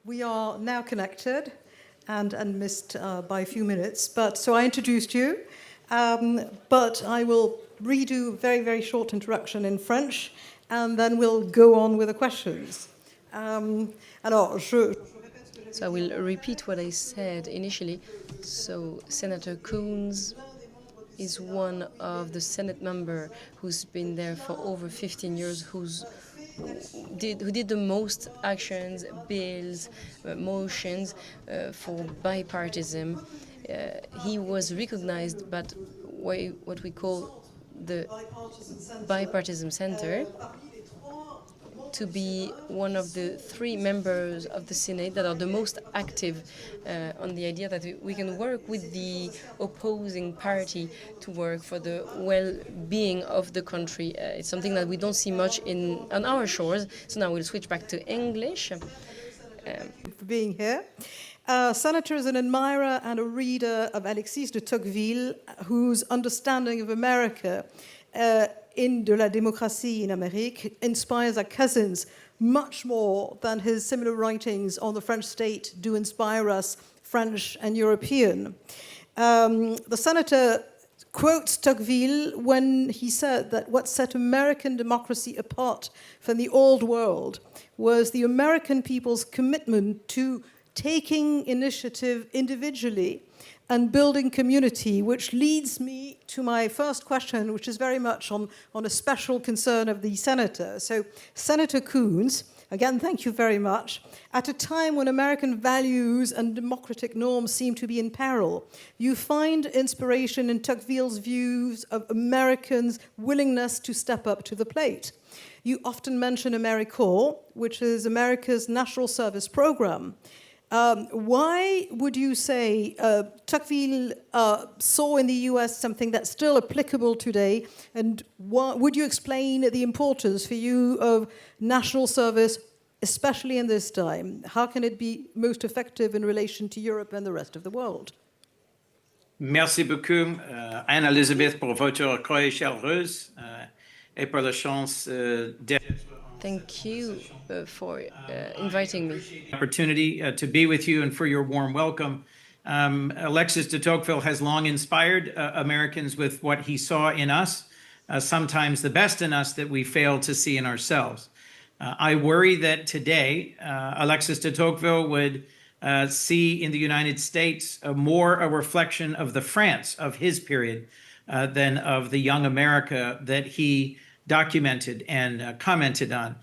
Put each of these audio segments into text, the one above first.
We are now connected and missed by a few minutes, so I introduced you, but I will redo a very, very short introduction in French, and then we'll go on with the questions. So I will repeat what I said initially. So Senator Coons is one of the Senate member who's been there for over 15 years, who did the most actions, bills, motions for bipartisan. He was recognized by what we call the Bipartisan Center to be one of the 3 members of the Senate that are the most active on the idea that we can work with the opposing party to work for the well-being of the country. It's something that we don't see much on our shores. So now we'll switch back to English. For being here. Senator is an admirer and a reader of Alexis de Tocqueville, whose understanding of America in De la Démocratie in Amérique inspires our cousins much more than his similar writings on the French state do inspire us, French and European. The senator quotes Tocqueville when he said that what set American democracy apart from the old world was the American people's commitment to taking initiative individually and building community, which leads me to my first question, which is very much on a special concern of the senator. So, Senator Coons, again, thank you very much. At a time when American values and democratic norms seem to be in peril, you find inspiration in Tocqueville's views of Americans' willingness to step up to the plate. You often mention AmeriCorps, which is America's national service program. Why would you say Tocqueville saw in the US something that's still applicable today? And would you explain the importance for you of national service, especially in this time? How can it be most effective in relation to Europe and the rest of the world? Merci beaucoup, Anne-Elisabeth, pour votre accueil chaleureux et pour la chance d'être. Thank you for inviting me. Opportunity to be with you and for your warm welcome. Alexis de Tocqueville has long inspired Americans with what he saw in us, sometimes the best in us that we fail to see in ourselves. I worry that today Alexis de Tocqueville would see in the United States more a reflection of the France of his period than of the young America that he documented and commented on.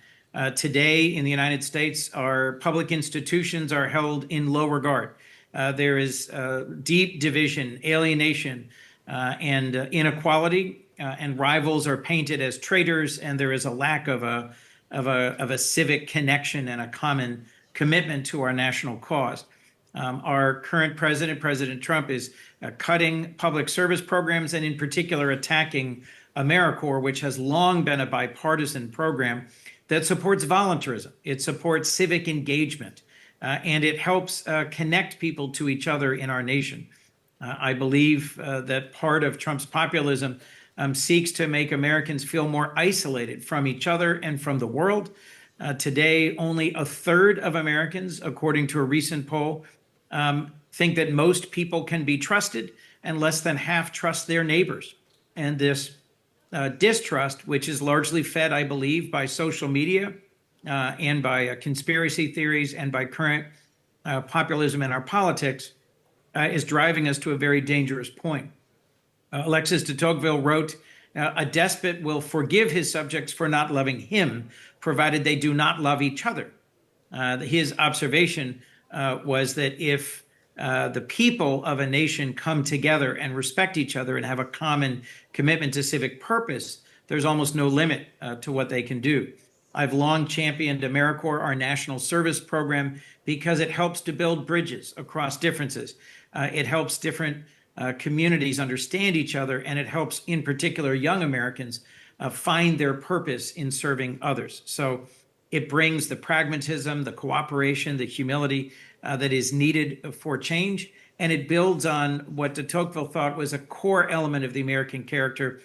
Today in the United States, our public institutions are held in low regard. There is deep division, alienation, and inequality, and rivals are painted as traitors, and there is a lack of a civic connection and a common commitment to our national cause. Our current president, President Trump, is cutting public service programs and in particular attacking AmeriCorps, which has long been a bipartisan program that supports volunteerism. It supports civic engagement, and it helps connect people to each other in our nation. I believe that part of Trump's populism seeks to make Americans feel more isolated from each other and from the world. Today, only a third of Americans, according to a recent poll, think that most people can be trusted, and less than half trust their neighbors. And this distrust, which is largely fed, I believe, by social media and by conspiracy theories and by current populism in our politics, is driving us to a very dangerous point. Alexis de Tocqueville wrote, "A despot will forgive his subjects for not loving him, provided they do not love each other." His observation was that if the people of a nation come together and respect each other and have a common commitment to civic purpose, there's almost no limit to what they can do. I've long championed AmeriCorps, our national service program, because it helps to build bridges across differences. It helps different communities understand each other, and it helps, in particular, young Americans find their purpose in serving others. So it brings the pragmatism, the cooperation, the humility that is needed for change, and it builds on what de Tocqueville thought was a core element of the American character,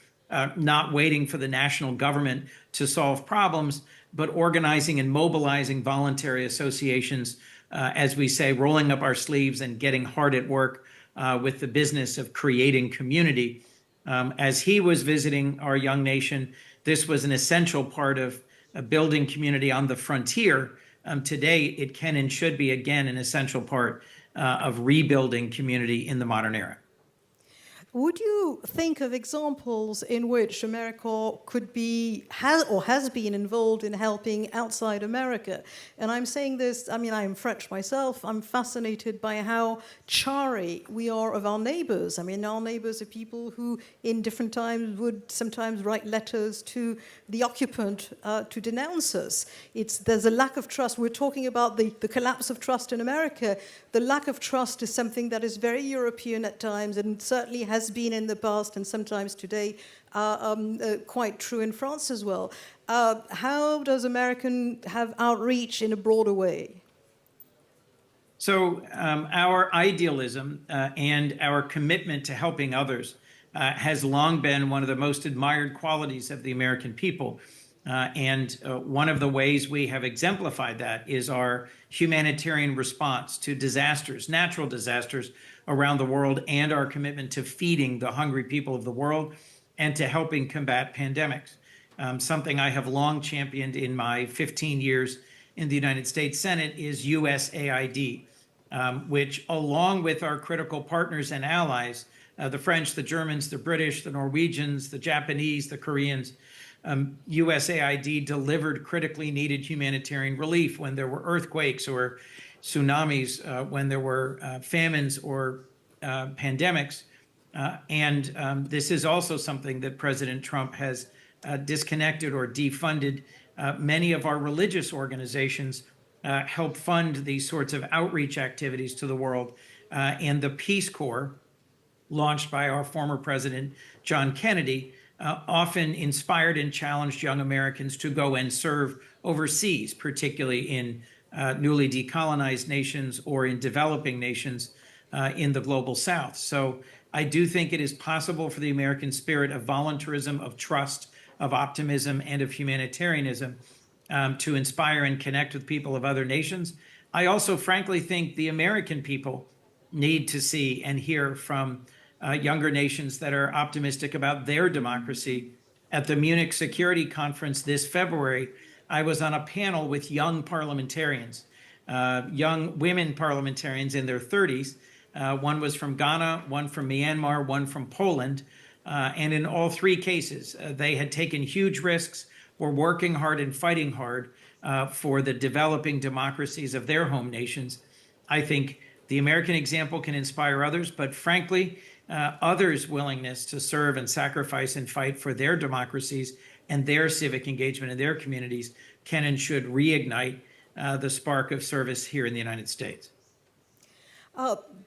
not waiting for the national government to solve problems, but organizing and mobilizing voluntary associations, as we say, rolling up our sleeves and getting hard at work with the business of creating community. As he was visiting our young nation, this was an essential part of building community on the frontier. Today, it can and should be, again, an essential part of rebuilding community in the modern era. Would you think of examples in which America could be, has been involved in helping outside America? And I'm saying this, I mean, I'm French myself. I'm fascinated by how chary we are of our neighbors. I mean, our neighbors are people who, in different times, would sometimes write letters to the occupant to denounce us. There's a lack of trust. We're talking about the collapse of trust in America. The lack of trust is something that is very European at times, and certainly has been in the past and sometimes today quite true in France as well. How does American have outreach in a broader way? So our idealism and our commitment to helping others has long been one of the most admired qualities of the American people. And one of the ways we have exemplified that is our humanitarian response to disasters, natural disasters around the world, and our commitment to feeding the hungry people of the world and to helping combat pandemics. Something I have long championed in my 15 years in the United States Senate is USAID, which, along with our critical partners and allies, the French, the Germans, the British, the Norwegians, the Japanese, the Koreans, USAID delivered critically needed humanitarian relief when there were earthquakes or tsunamis, when there were famines or pandemics. And this is also something that President Trump has disconnected or defunded. Many of our religious organizations help fund these sorts of outreach activities to the world. And the Peace Corps, launched by our former president, John Kennedy, often inspired and challenged young Americans to go and serve overseas, particularly in newly decolonized nations or in developing nations in the global South. So I do think it is possible for the American spirit of voluntarism, of trust, of optimism, and of humanitarianism to inspire and connect with people of other nations. I also frankly think the American people need to see and hear from younger nations that are optimistic about their democracy. At the Munich Security Conference this February, I was on a panel with young parliamentarians, young women parliamentarians in their 30s. One was from Ghana, one from Myanmar, one from Poland. And in all three cases, they had taken huge risks, were working hard and fighting hard for the developing democracies of their home nations. I think the American example can inspire others, but frankly, others' willingness to serve and sacrifice and fight for their democracies and their civic engagement in their communities can and should reignite the spark of service here in the United States.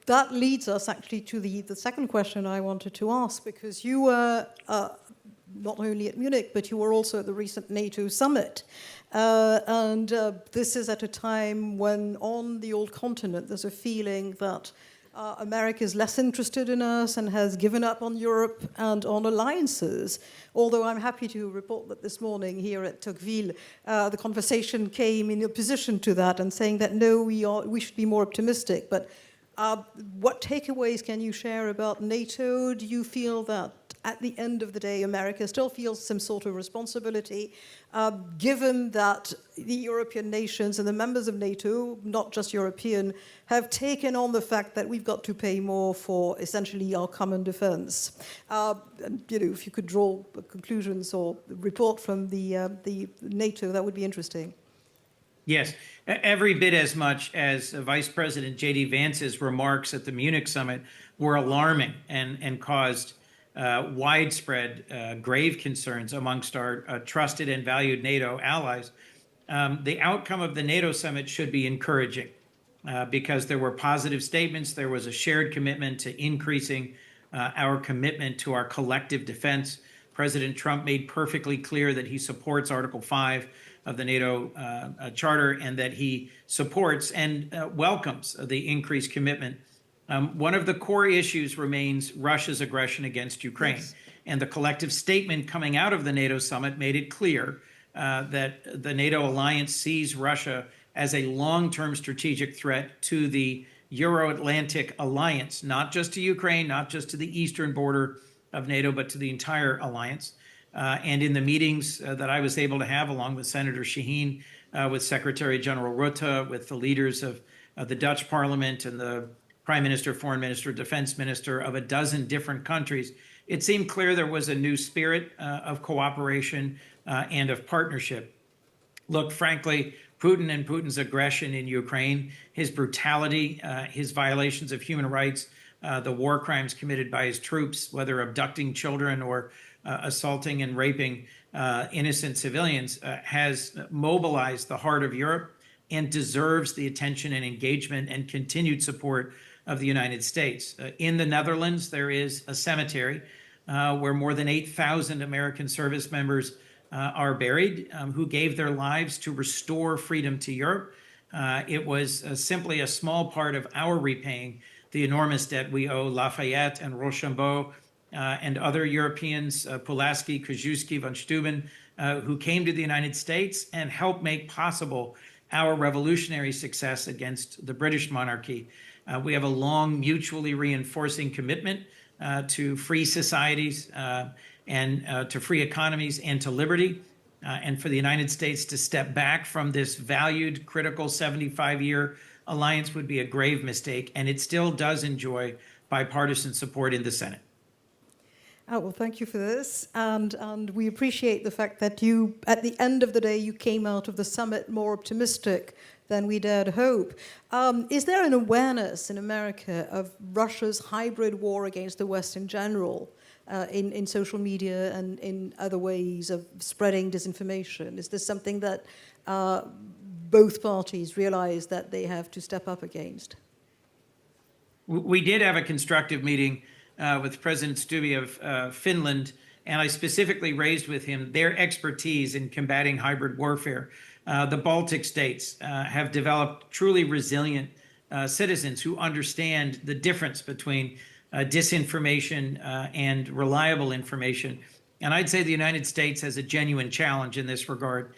That leads us actually to the second question I wanted to ask, because you were not only at Munich, but you were also at the recent NATO summit. And this is at a time when on the old continent there's a feeling that America is less interested in us and has given up on Europe and on alliances. Although I'm happy to report that this morning here at Tocqueville, the conversation came in opposition to that and saying that no, we should be more optimistic. But what takeaways can you share about NATO? Do you feel that at the end of the day, America still feels some sort of responsibility, given that the European nations and the members of NATO, not just European, have taken on the fact that we've got to pay more for essentially our common defense? If you could draw conclusions or report from the NATO, that would be interesting. Yes, every bit as much as Vice President J.D. Vance's remarks at the Munich summit were alarming and caused widespread, grave concerns amongst our trusted and valued NATO allies. The outcome of the NATO summit should be encouraging because there were positive statements. There was a shared commitment to increasing our commitment to our collective defense. President Trump made perfectly clear that he supports Article 5 of the NATO Charter and that he supports and welcomes the increased commitment. One of the core issues remains Russia's aggression against Ukraine. Yes. And the collective statement coming out of the NATO summit made it clear that the NATO alliance sees Russia as a long-term strategic threat to the Euro-Atlantic alliance, not just to Ukraine, not just to the eastern border of NATO, but to the entire alliance. And in the meetings that I was able to have, along with Senator Shaheen, with Secretary General Rutte, with the leaders of the Dutch Parliament and the Prime Minister, Foreign Minister, Defense Minister of a dozen different countries, it seemed clear there was a new spirit of cooperation and of partnership. Look, frankly, Putin and Putin's aggression in Ukraine, his brutality, his violations of human rights, the war crimes committed by his troops, whether abducting children or assaulting and raping innocent civilians, has mobilized the heart of Europe and deserves the attention and engagement and continued support of the United States. In the Netherlands, there is a cemetery where more than 8,000 American service members are buried, who gave their lives to restore freedom to Europe. It was simply a small part of our repaying the enormous debt we owe Lafayette and Rochambeau and other Europeans, Pulaski, Krzyzewski, von Steuben, who came to the United States and helped make possible our revolutionary success against the British monarchy. We have a long, mutually reinforcing commitment to free societies and to free economies and to liberty. And for the United States to step back from this valued, critical 75-year alliance would be a grave mistake, and it still does enjoy bipartisan support in the Senate. Oh, well, thank you for this. And we appreciate the fact that you, at the end of the day, you came out of the summit more optimistic than we dared hope. Is there an awareness in America of Russia's hybrid war against the West in general, in social media and in other ways of spreading disinformation? Is this something that both parties realize that they have to step up against? We did have a constructive meeting with President Stubb of Finland, and I specifically raised with him their expertise in combating hybrid warfare. The Baltic states have developed truly resilient citizens who understand the difference between disinformation and reliable information. And I'd say the United States has a genuine challenge in this regard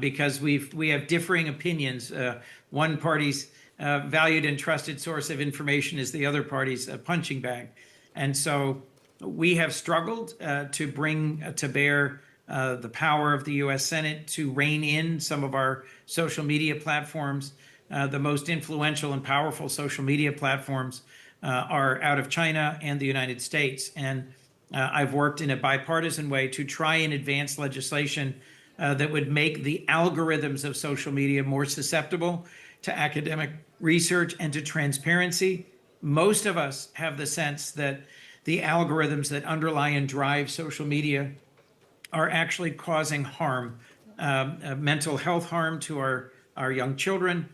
because we have differing opinions. One party's valued and trusted source of information is the other party's punching bag. And so we have struggled to bring to bear the power of the U.S. Senate to rein in some of our social media platforms. The most influential and powerful social media platforms are out of China and the United States. And I've worked in a bipartisan way to try and advance legislation that would make the algorithms of social media more susceptible to academic research and to transparency. Most of us have the sense that the algorithms that underlie and drive social media are actually causing harm, mental health harm to our young children,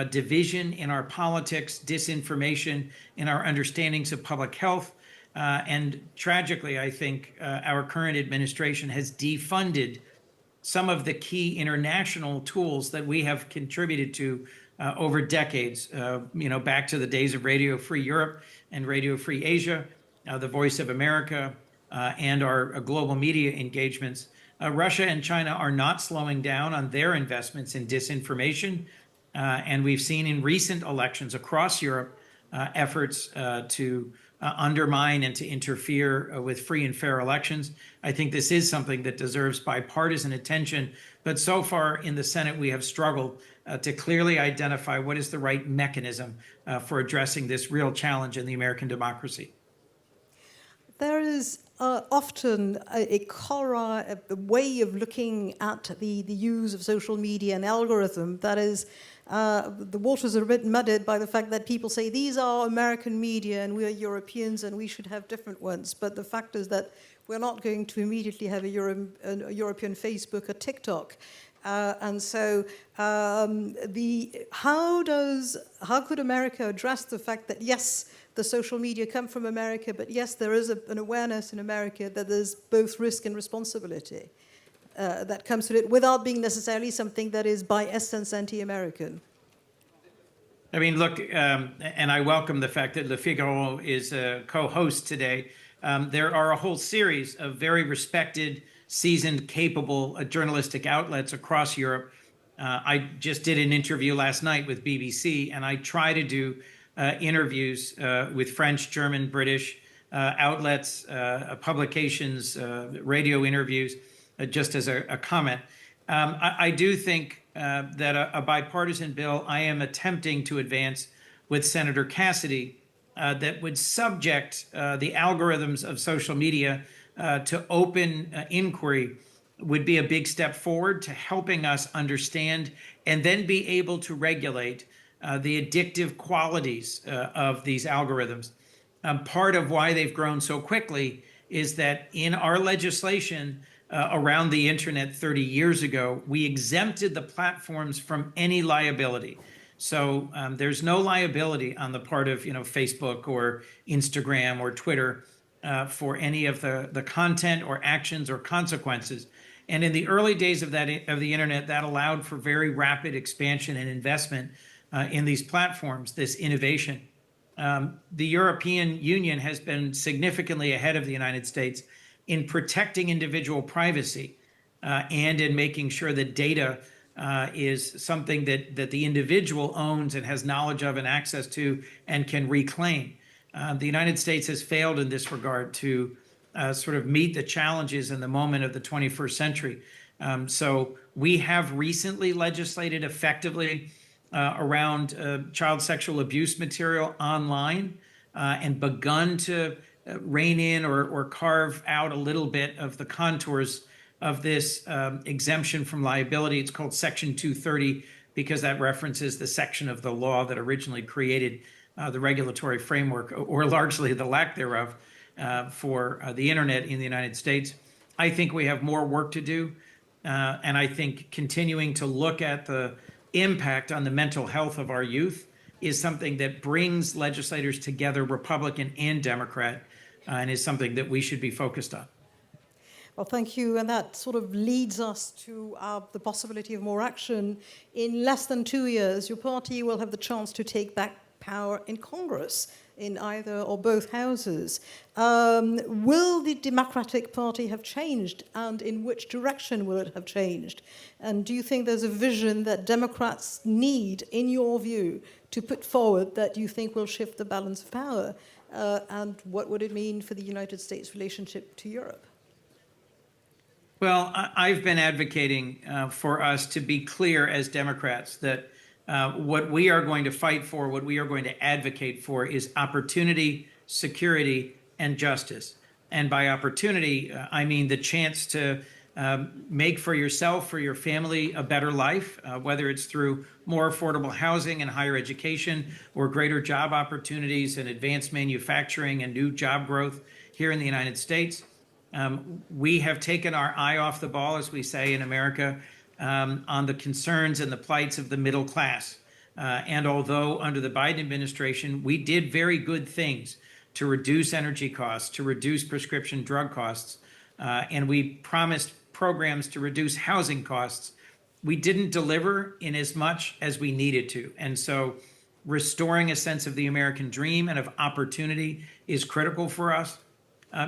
division in our politics, disinformation in our understandings of public health. And tragically, I think our current administration has defunded some of the key international tools that we have contributed to over decades, back to the days of Radio Free Europe and Radio Free Asia, the Voice of America, and our global media engagements. Russia and China are not slowing down on their investments in disinformation. And we've seen in recent elections across Europe efforts to undermine and to interfere with free and fair elections. I think this is something that deserves bipartisan attention. But so far in the Senate, we have struggled to clearly identify what is the right mechanism for addressing this real challenge in the American democracy. There is often a way of looking at the use of social media and algorithm that is, the waters are a bit muddied by the fact that people say these are American media and we are Europeans and we should have different ones. But the fact is that we're not going to immediately have a European Facebook or TikTok. And so how could America address the fact that, yes, the social media come from America, but yes, there is an awareness in America that there's both risk and responsibility that comes with it without being necessarily something that is by essence anti-American? I mean, look, and I welcome the fact that Le Figaro is a co-host today. There are a whole series of very respected seasoned, capable journalistic outlets across Europe. I just did an interview last night with BBC, and I try to do interviews with French, German, British outlets, publications, radio interviews, just as a comment. I do think that a bipartisan bill I am attempting to advance with Senator Cassidy that would subject the algorithms of social media to open inquiry would be a big step forward to helping us understand and then be able to regulate the addictive qualities of these algorithms. Part of why they've grown so quickly is that in our legislation around the internet 30 years ago, we exempted the platforms from any liability. So there's no liability on the part of Facebook or Instagram or Twitter for any of the content or actions or consequences. And in the early days of the internet, that allowed for very rapid expansion and investment in these platforms, this innovation. The European Union has been significantly ahead of the United States in protecting individual privacy and in making sure that data is something that the individual owns and has knowledge of and access to and can reclaim. The United States has failed in this regard to sort of meet the challenges in the moment of the 21st century. So we have recently legislated effectively around child sexual abuse material online and begun to rein in or carve out a little bit of the contours of this exemption from liability. It's called Section 230 because that references the section of the law that originally created the regulatory framework, or largely the lack thereof, for the internet in the United States. I think we have more work to do, and I think continuing to look at the impact on the mental health of our youth is something that brings legislators together, Republican and Democrat, and is something that we should be focused on. Well, thank you. And that sort of leads us to the possibility of more action. In less than 2 years, your party will have the chance to take back power in Congress, in either or both houses. Will the Democratic Party have changed, and in which direction will it have changed? And do you think there's a vision that Democrats need, in your view, to put forward that you think will shift the balance of power? And what would it mean for the United States' relationship to Europe? Well, I've been advocating for us to be clear as Democrats that what we are going to fight for, what we are going to advocate for is opportunity, security, and justice. And by opportunity, I mean the chance to make for yourself, for your family, a better life, whether it's through more affordable housing and higher education, or greater job opportunities and advanced manufacturing and new job growth here in the United States. We have taken our eye off the ball, as we say in America, on the concerns and the plights of the middle class. And although under the Biden administration, we did very good things to reduce energy costs, to reduce prescription drug costs, and we promised programs to reduce housing costs, we didn't deliver in as much as we needed to. And so restoring a sense of the American dream and of opportunity is critical for us.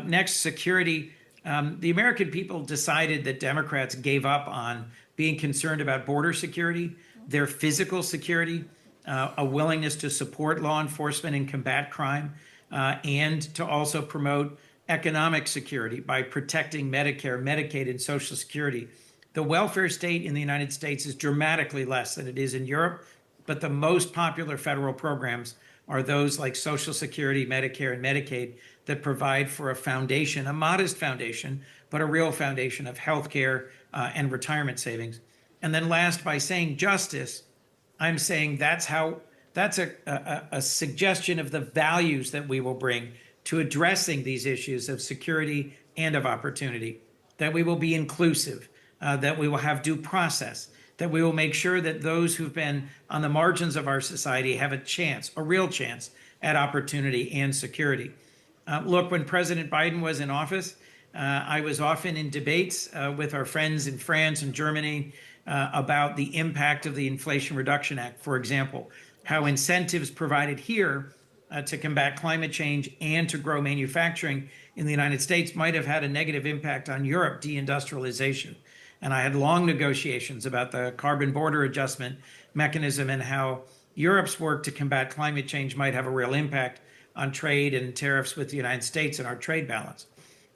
Next, security. The American people decided that Democrats gave up on being concerned about border security, their physical security, a willingness to support law enforcement and combat crime, and to also promote economic security by protecting Medicare, Medicaid, and Social Security. The welfare state in the United States is dramatically less than it is in Europe, but the most popular federal programs are those like Social Security, Medicare, and Medicaid that provide for a foundation, a modest foundation, but a real foundation of healthcare and retirement savings. And then last, by saying justice, I'm saying that's a suggestion of the values that we will bring to addressing these issues of security and of opportunity, that we will be inclusive, that we will have due process, that we will make sure that those who've been on the margins of our society have a chance, a real chance at opportunity and security. Look, when President Biden was in office, I was often in debates with our friends in France and Germany about the impact of the Inflation Reduction Act, for example, how incentives provided here to combat climate change and to grow manufacturing in the United States might have had a negative impact on Europe deindustrialization. And I had long negotiations about the carbon border adjustment mechanism and how Europe's work to combat climate change might have a real impact on trade and tariffs with the United States and our trade balance.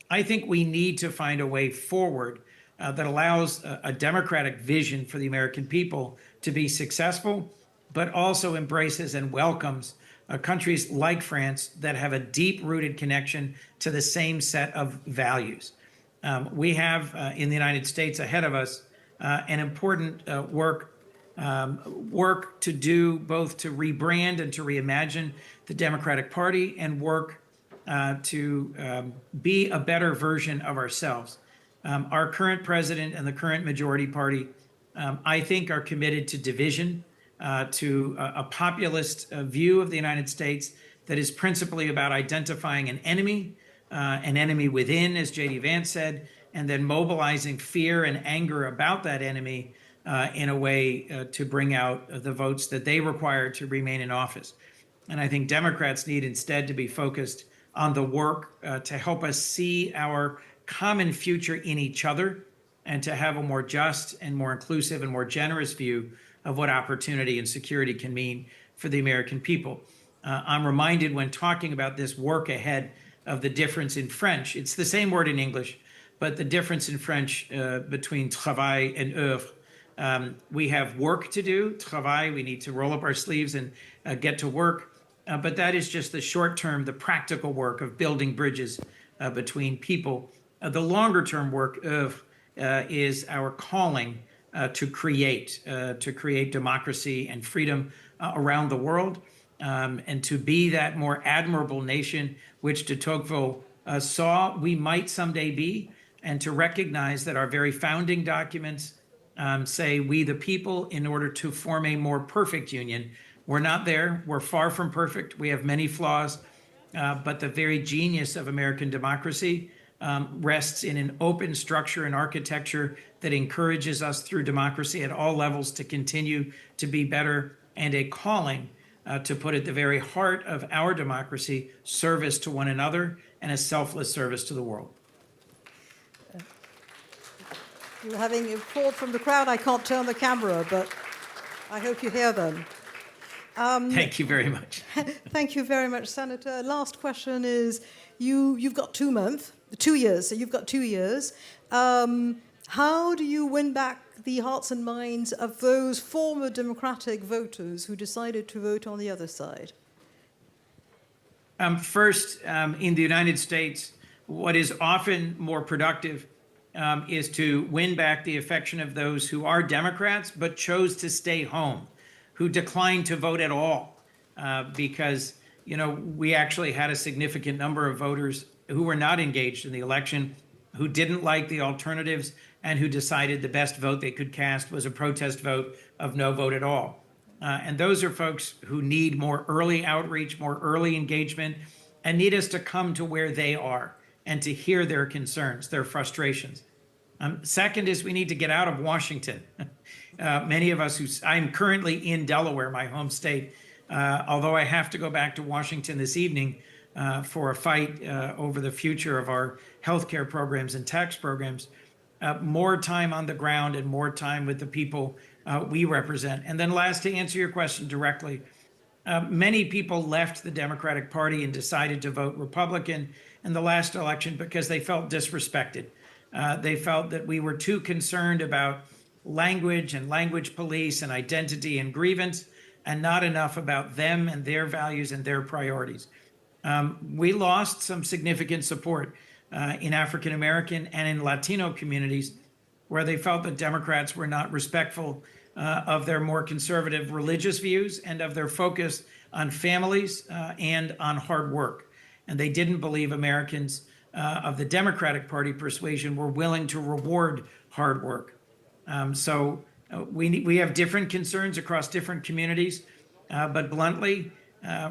I think we need to find a way forward that allows a democratic vision for the American people to be successful, but also embraces and welcomes countries like France that have a deep-rooted connection to the same set of values. We have in the United States ahead of us an important work to do, both to rebrand and to reimagine the Democratic Party and work to be a better version of ourselves. Our current president and the current majority party, I think, are committed to division, to a populist view of the United States that is principally about identifying an enemy within, as J.D. Vance said, and then mobilizing fear and anger about that enemy in a way to bring out the votes that they require to remain in office. And I think Democrats need instead to be focused on the work to help us see our common future in each other and to have a more just and more inclusive and more generous view of what opportunity and security can mean for the American people. I'm reminded when talking about this work ahead of the difference in French. It's the same word in English, but the difference in French between travail and œuvre. We have work to do, travail, we need to roll up our sleeves and get to work. But that is just the short term, the practical work of building bridges between people. The longer term work is our calling to create democracy and freedom around the world, and to be that more admirable nation which de Tocqueville saw we might someday be, and to recognize that our very founding documents say we the people in order to form a more perfect union. We're not there. We're far from perfect. We have many flaws, but the very genius of American democracy rests in an open structure and architecture that encourages us through democracy at all levels to continue to be better, and a calling to put at the very heart of our democracy service to one another and a selfless service to the world. You're having applause from the crowd. I can't turn the camera, but I hope you hear them. Thank you very much. Thank you very much, Senator. Last question is, you've got 2 years, so you've got 2 years. How do you win back the hearts and minds of those former Democratic voters who decided to vote on the other side? First, in the United States, what is often more productive is to win back the affection of those who are Democrats but chose to stay home, who declined to vote at all, because we actually had a significant number of voters who were not engaged in the election, who didn't like the alternatives, and who decided the best vote they could cast was a protest vote of no vote at all. And those are folks who need more early outreach, more early engagement, and need us to come to where they are and to hear their concerns, their frustrations. Second is we need to get out of Washington. Many of us I'm currently in Delaware, my home state, although I have to go back to Washington this evening for a fight over the future of our healthcare programs and tax programs. More time on the ground and more time with the people we represent. And then last, to answer your question directly, many people left the Democratic Party and decided to vote Republican in the last election because they felt disrespected. They felt that we were too concerned about language and language police and identity and grievance, and not enough about them and their values and their priorities. We lost some significant support in African American and in Latino communities, where they felt that Democrats were not respectful of their more conservative religious views and of their focus on families and on hard work. And they didn't believe Americans of the Democratic Party persuasion were willing to reward hard work. So we have different concerns across different communities, but bluntly,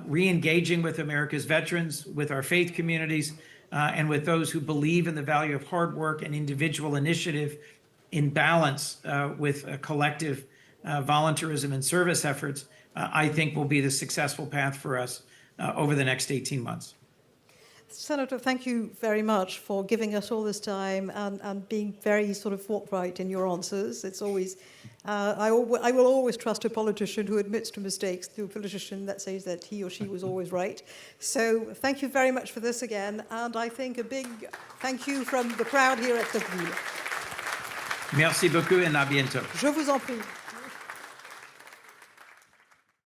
re-engaging with America's veterans, with our faith communities, and with those who believe in the value of hard work and individual initiative in balance with collective volunteerism and service efforts, I think will be the successful path for us over the next 18 months. Senator, thank you very much for giving us all this time and being very sort of forthright in your answers. It's always, I will always trust a politician who admits to mistakes to a politician that says that he or she was always right. So thank you very much for this again. And I think a big thank you from the crowd here at Tocqueville. Merci beaucoup et à bientôt. Je vous en prie.